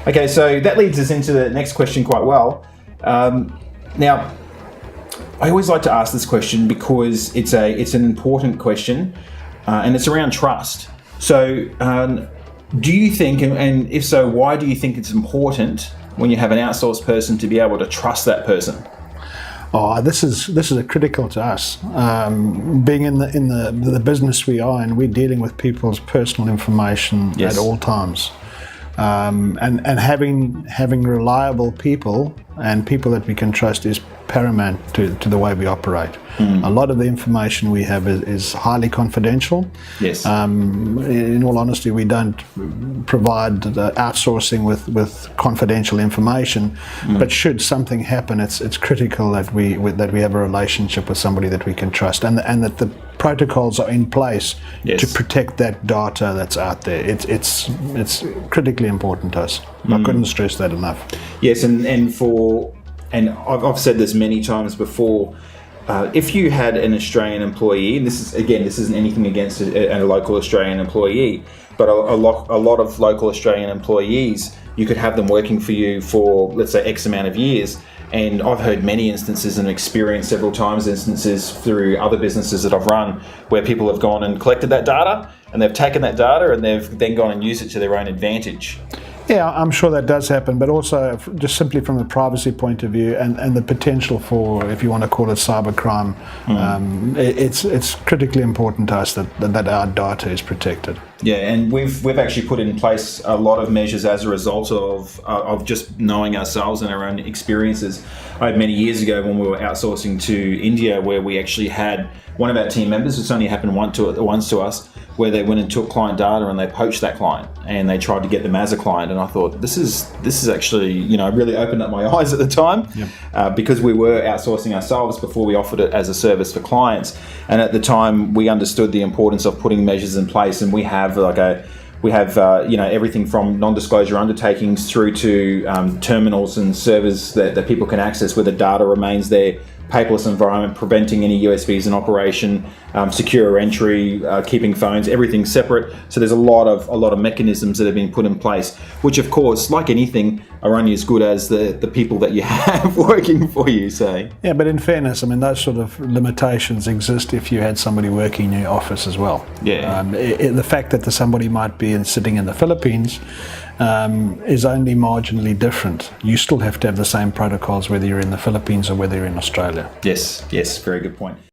Okay, so that leads us into the next question quite well. Now, I always like to ask this question because it's an important question, and it's around trust. So, do you think, and if so, why do you think it's important when you have an outsourced person to be able to trust that person? Oh, this is a critical to us. Being in the business we are in, we're dealing with people's personal information at all times, and having reliable people and people that we can trust is paramount to the way we operate. A lot of the information we have is highly confidential. Yes. In all honesty, we don't provide outsourcing with confidential information. But should something happen, it's critical that we have a relationship with somebody that we can trust, and that the protocols are in place to protect that data that's out there. It's critically important to us. I couldn't stress that enough. Yes, and I've said this many times before. If you had an Australian employee, and this isn't anything against a local Australian employee, but a lot of local Australian employees, you could have them working for you for, let's say, X amount of years. And I've heard many instances and experienced several times instances through other businesses that I've run where people have gone and collected that data, and they've taken that data and they've then gone and used it to their own advantage. Yeah, I'm sure that does happen, but also just simply from a privacy point of view and the potential for, if you want to call it cybercrime, it's critically important to us that our data is protected. Yeah, and we've actually put in place a lot of measures as a result of just knowing ourselves and our own experiences. I had many years ago when we were outsourcing to India, where we actually had one of our team members, it's only happened once to us, where they went and took client data and they poached that client and they tried to get them as a client. And I thought, this is actually, really opened up my eyes at the time. Because we were outsourcing ourselves before we offered it as a service for clients. And at the time, we understood the importance of putting measures in place, and we have everything from non-disclosure undertakings through to terminals and servers that people can access where the data remains there, paperless environment, preventing any USBs in operation, secure entry, keeping phones, everything separate. So there's a lot of mechanisms that have been put in place, which of course, like anything, are only as good as the people that you have working for you, say. Yeah, but in fairness, I mean, those sort of limitations exist if you had somebody working in your office as well. Yeah. The fact that somebody might be sitting in the Philippines is only marginally different. You still have to have the same protocols whether you're in the Philippines or whether you're in Australia. Yes, very good point.